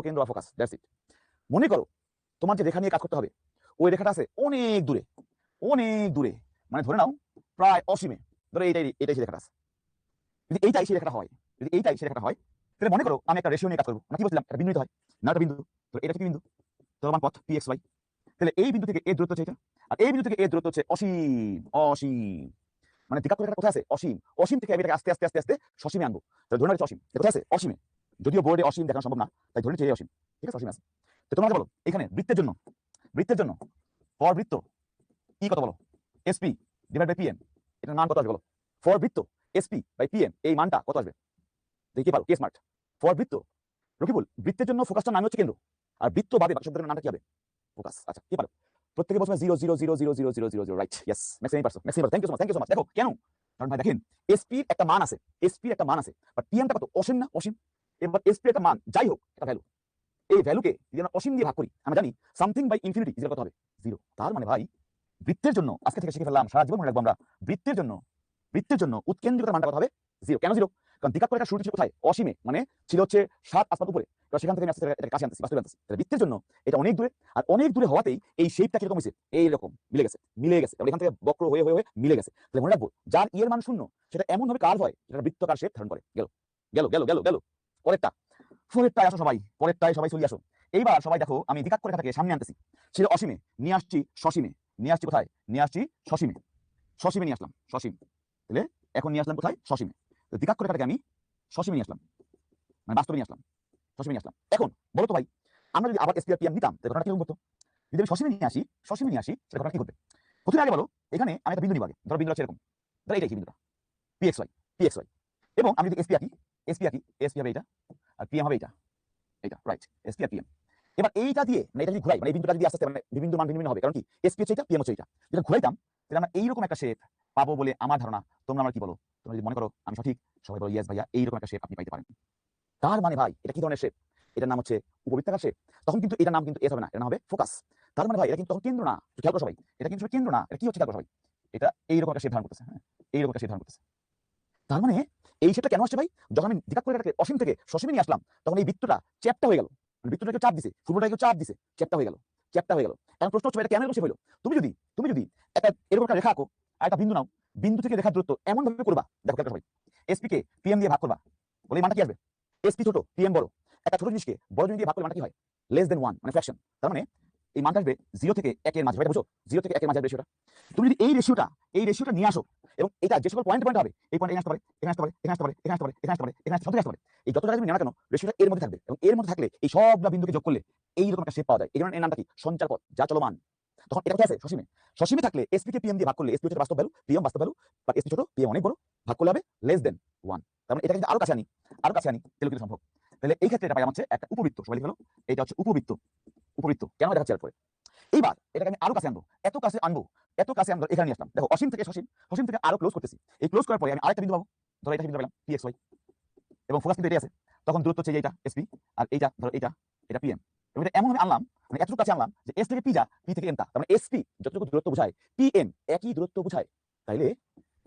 কেন্দ্র বা focus, that's it. মনে করো তোমার যে রেখা নিয়ে কাজ করতে হবে ওই রেখাটা আছে অনেক দূরে, অনেক দূরে, মানে ধরে নাও প্রায় অসীমে। ধরো এইটাই এইটাই সেই রেখাটা আছে। যদি এইটাই সেই রেখাটা হয়, যদি এইটাই সেই রেখাটা হয়, তাহলে মনে করো আমি একটা রেশিও নিয়ে কাজ করবো। আমরা কি বলছিলাম, একটা বিন্দু নিতে হয় না, একটা বিন্দু। তো এটা কি বিন্দু, চলমান পথ px y। তাহলে এই বিন্দু থেকে এর দূরত্ব হচ্ছে এটা, আর এই বিন্দু থেকে এর দূরত্ব হচ্ছে অসীম, অসীম। মানে দ্বিঘাত রেখাটা কোথায় আছে, অসীম। অসীম থেকে আমি এটাকে আস্তে আস্তে আস্তে আস্তে সসীমে আনবো। তাহলে ধরে নাও অসীম, কোথায় আছে, অসীমে। যদিও বোর্ডে অসীম দেখানো সম্ভব না, তাই ধরে নিচ্ছি এই অসীম। ঠিক আছে, অসীম আছে। তো তোমরা বলো এখানে বৃত্তের জন্য, বৃত্তের জন্য ফর বৃত্ত ই কত বলো, এসপি ডিভাইড বাই পিএম, এটার মান কত আসবে বলো। ফর বৃত্ত এসপি বাই পিএম, এই মানটা কত আসবে দেখি পারো, কে স্মার্ট। ফর বৃত্ত রকিবুল, বৃত্তের জন্য ফোকাসটার নাম হচ্ছে কেন্দ্র, আর বৃত্ত বাদে বাকি শব্দের নামটা কি হবে, ফোকাস। আচ্ছা, কি পারো প্রত্যেকে বলছো 0 0 0 0 0 0 0 0 রাইট, ইয়েস, ম্যাক্সিমাম পারছো, maximum. Thank you so much, thank you so much. দেখো কেন, কারণ ভাই দেখেন এসপি এর একটা মান আছে, এসপি এর একটা মান আছে, বাট পিএমটা কত, অসীম না, অসীম। এবার এসপি একটা মান যাই হোক, একটা ভ্যালু, এই ভ্যালুকে যদি আমরা অসীম দিয়ে ভাগ করি, আমরা জানি সামথিং বাই ইনফিনিটি ইজ কত হবে, 0। তার মানে ভাই বৃত্তের জন্য আজকে থেকে শিখে ফেললাম, সারা জীবন মনে রাখবো আমরা, বৃত্তের জন্য, বৃত্তের জন্য উৎকেন্দ্রিতার মানটা কত হবে, 0। কেন 0? কারণ দ্বিঘাত রেখার শুরু ছিল কোথায়, অসীমে, মানে ছিল হচ্ছে 7 আসমান উপরে। এবার সেখান থেকে আমি আস্তে আস্তে এটাকে কাছে আনতেছি, বাস্তবে আনতেছি। তাহলে বৃত্তের জন্য এটা অনেক দূরে, আর অনেক দূরে হওয়াতেই এই শেপটা কিরকম হয়েছে, এইরকম মিলে গেছে, মিলে গেছে। তাহলে এখান থেকে বক্র হয়ে হয়ে হয়ে মিলে গেছে। তাহলে মনে রাখবো যার এর মান 0 সেটা এমন ভাবে কার্ভ হয় সেটা বৃত্তাকার শেপ ধারণ করে। গেল গেল গেল গেল গেল। পরেরটা, পরেরটায় আসো সবাই, পরেরটায় সবাই চলে আসো। এইবার সবাই দেখো আমি দ্বিঘাত রেখাটাকে সামনে আনতেছি, সেটা অসীমে নিয়ে আসছি সসীমে, নিয়ে আসছি কোথায়, নিয়ে আসছি সসীমে, সসীমে নিয়ে আসলাম, সসীম। তাহলে এখন নিয়ে আসলাম কোথায়, সসীমে। তো দ্বিঘাত রেখাটাকে আমি সসীমে নিয়ে আসলাম, মানে বাস্তবে নিয়ে আসলাম, সসীমে নিয়ে আসলাম। এখন বলো তো ভাই, আমরা যদি আবার এসপি আর পিএম নিতাম তাহলে ঘটনা কিরকম করতো। যদি আমি সসীমে নিয়ে আসি, সসীমে নিয়ে আসি, সেটা ঘটনা কি ঘটবে। প্রথমে আগে বলো, এখানে আমি একটা বিন্দু নিব আগে। ধরো বিন্দু আছে এরকম, ধরো এইটাই কি বিন্দুটা, পিএক্স ওয়াই, পিএক্স ওয়াই। এবং আমি যদি এসপি আঁকি, এসপি আঁকি, এসপি হবে এটা, আর পিএম হবে এটা, এইটা রাইট, এসপি আর পিএম। এবার এইটা দিয়ে মানে এটা যদি ঘুরাই, মানে এই বিন্দুটা যদি আস্তে আস্তে মানে বিন্দু মান ভিন্ন হবে, কারণ কি এসপি হচ্ছে এটা, পিএম হচ্ছে এটা। যেটা ঘুরাইতাম তাহলে আমরা এইরকম একটা শেপ পাবো বলে আমার ধারণা। তোমরা আমার কি বলো, তোমরা যদি মনে করো আমি সঠিক, সবাই বলো ইয়েস ভাইয়া, এইরকম একটা শেপ আপনি পাইতে পারেন। তার মানে ভাই এটা কি ধরনের শেপ, এটার নাম হচ্ছে উপবৃত্তাকার শেপ। তখন কিন্তু এটার নাম কিন্তু এস হবে না, এটার নাম হবে ফোকাস। তার মানে ভাই এটা কিন্তু তখন কেন্দ্র না, একটু খেয়াল করো সবাই, এটা কিন্তু কেন্দ্র না, এটা কি হচ্ছে খেয়াল করো সবাই, এটা এইরকম একটা শেপ ধারণ করতেছে, হ্যাঁ, এইরকম একটা শেপ ধারণ করতেছে। তার মানে এই শেপটা কেন আসছে ভাই, যখন আমি দ্বিঘাত রেখাটাকে অসীম থেকে সসীমে নিয়ে আসলাম তখন এই বৃত্তটা চ্যাপ্টা হয়ে গেল, মানে বৃত্তটাকে চাপ দিছে, ফুটবলটাকে চাপ দিছে, চ্যাপ্টা হয়ে গেল, চ্যাপ্টা হয়ে গেল। এখন প্রশ্ন হচ্ছে এটা কেন এরকম শেপ হলো। তুমি যদি একটা এরকম একটা রেখা আঁকো, আর একটা বিন্দু নাও, বিন্দু থেকে রেখার দূরত্ব এমন ভাবে করবা, দেখো খেয়াল করো সবাই, এসপি কে পিএম দিয়ে ভাগ করবা, বলে এই মানটা কি আসবে, এসপি ছোট পিএম বড়, একটা ছোট জিনিসকে বড় জিনিস দিয়ে ভাগ করলে মানটা কি হয়, লেস দেন 1, মানে ফ্র্যাকশন। তার মানে এই মানটা আসবে 0 থেকে 1 এর মাঝে, এটা বুঝো, 0 থেকে 1 এর মাঝে রেশিওটা। তুমি যদি এই রেশিওটা নিয়ে আসো, এবং এটা যে সকল পয়েন্ট হবে, এই পয়েন্ট এখানে আসতে পারে, এখানে আসতে পারে, এখানে আসতে পারে, এখানে আসতে পারে, এখানে আসতে পারে, এখানে আসতে পারে, এই যত জায়গায় তুমি নেও না কেন রেশিওটা এর মধ্যে থাকবে, এবং এর মধ্যে থাকলে এই সবগুলো বিন্দুকে যোগ করলে এইরকম একটা শেপ পাওয়া যায়। এই কারণে এর নামটা কি, সঞ্চার পথ, যা চলমান। তখন এটা কোথায় আছে, সসীমে। সসীমে থাকলে এসপি কে পিএম দিয়ে ভাগ করলে, এসপি হচ্ছে বাস্তব ভ্যালু, পিএম বাস্তব ভ্যালু, বাট এসপি ছোট পিএম অনেক বড়, ভাগ করলে হবে লেস দেন 1। তার মানে এটা কিন্তু আরো কাছে আনি, আরো কাছে আনি, তাহলে কিন্তু সম্ভব। তাহলে এই ক্ষেত্রে এটা পাই হচ্ছে একটা উপবৃত্ত, সবাই লিখে ফেলো, এটা হচ্ছে উপবৃত্ত। উপবৃত্ত কেন দেখাচ্ছি এরপরে। এইবার এটাকে আমি আরো কাছে আনবো, এত কাছে আনবো, এত কাছে আনবো, এখানে নিয়ে আসলাম। দেখো অসীম থেকে সসীম, সসীম থেকে আরো ক্লোজ করতেছি। এই ক্লোজ করার পরে আমি আরেকটা বিন্দু পাবো, ধরো এটা বিন্দু পেলাম পিএক্স ওয়াই, এবং ফোকাস কিন্তু এটাই আছে। তখন দূরত্ব হচ্ছে এইটা এসপি, আর এইটা ধরো এটা পিএম। এবং এটা এমন ভাবে আনলাম, মানে এতটুকু কাছে আনলাম যে এস থেকে পি যা, পি থেকে এম তা। তার মানে এসপি যতটুকু দূরত্ব বোঝায়, পিএম একই দূরত্ব বোঝায়। তাইলে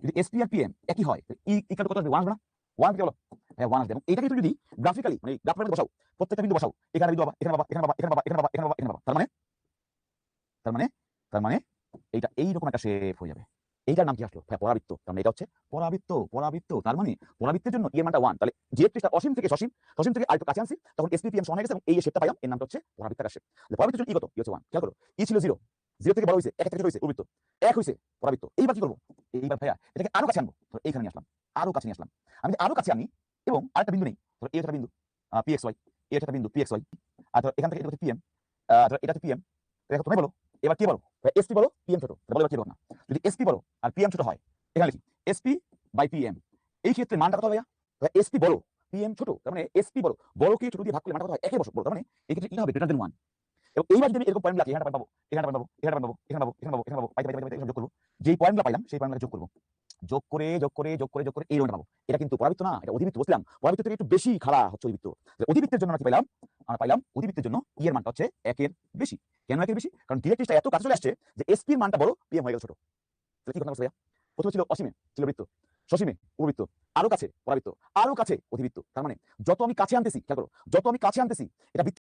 যদি এসপি আর পিএম একই হয়, ই ইকুয়াল কত আসবে, 1 আসবে না, 1 থেকে বলো, হ্যাঁ 1 আসবে। এবং এটাকে তুমি যদি গ্রাফিক্যালি মানে গ্রাফের মধ্যে বসাও, প্রত্যেকটা বিন্দু বসাও, এখানে বিন্দু পাবা, এখানে পাবা, এখানে পাবা, এখানে পাবা, এখানে পাবা, এখানে পাবা, এখানে পাবা। তার মানে তার মানে তার মানে এইটা এইরকম একটা শেপ হয়ে যাবে। এইটার নাম কি আসলো ভাই, পরাবৃত্ত। তার মানে এটা হচ্ছে পরাবৃত্ত, পরাবৃত্ত। তার মানে পরাবৃত্তের জন্য এর মানটা 1। তাহলে যেহেতু এটা অসীম থেকে সসীম, সসীম থেকে আরেকটু কাছে আনছি, তখন এসপিপিএম সমান হয়ে গেছে, এবং এই শেপটা পাইলাম, এর নামটা হচ্ছে পরাবৃত্তাকার শেপ। পরাবৃত্তের জন্য ই কত, ই হচ্ছে 1। খেয়াল করো, ই ছিল 0, 0 থেকে বড় হয়েছে, 1 থেকে ছোট হয়েছে, উপবৃত্ত 1 হয়েছে, পরাবৃত্ত। এইবার কি করবো, এইবার ভাইয়া এটাকে আরো কাছে আনবো, তো এইখানে নিয়ে আসলাম, আরো কাছে নিয়ে আসলাম। আমি আরো কাছে আনি, এবং আরেকটা বিন্দু নেই, ধরো এই একটা বিন্দু পিএক্স ওয়াই, এই একটা বিন্দু পিএক্স ওয়াই, আর ধরো এখান থেকে এটা হচ্ছে পিএম, ধরো এটা হচ্ছে পিএম। দেখো তুমি বলো, এবার কি বলো, এসপি বলো পিএম ছোট, বলো এবার কি বলো না। যদি এসপি বলো আর পিএম ছোট হয়, এখানে লিখি এসপি বাই পিএম। এই ক্ষেত্রে মানটা কত হবে ভাইয়া, এসপি বড় পিএম ছোট, তার মানে এসপি বড়, বড়কে ছোট দিয়ে ভাগ করলে মানটা কত হয়, একে বড়। তার মানে এই ক্ষেত্রে ই হবে গ্রেটার দেন 1। এবং এইবার যদি আমি এরকম পয়েন্ট রাখি, এখানে পাবো, এখানে পাবো, এখানে পাবো, এখানে পাবো, এখানে পাবো, এখানে পাবো, পাইতে পাইতে পাইতে যোগ করবো। যেই পয়েন্টগুলো পাইলাম সেই পয়েন্টগুলো যোগ করবো, যোগ করে যোগ করে যোগ করে যোগ করে এই রকমটা পাবো। এটা কিন্তু পরাবৃত্ত না, এটা অধিবৃত্ত। বুঝলাম, পরাবৃত্ত থেকে একটু বেশি খাড়া হচ্ছে অধিবৃত্ত। অধিবৃত্তের জন্য আমরা কি পাইলাম, আমরা পাইলাম অধিবৃত্তের জন্য ই এর মানটা হচ্ছে 1 এর বেশি। কেন 1 এর বেশি, কারণ ডিরেক্টরিক্সটা এত কাছে চলে আসছে যে এসপি এর মানটা বড়, পিএম হয়ে গেল ছোট। তাহলে কি কথা বলছো ভাইয়া, প্রথমে ছিল অসীমে ছিল বৃত্ত, সসীমে উপবৃত্ত, আরো কাছে পরাবৃত্ত, আরো কাছে অধিবৃত্ত। তার মানে যত আমি কাছে আনতেছি, খেয়াল করো, যত আমি কাছে আনতেছি এটা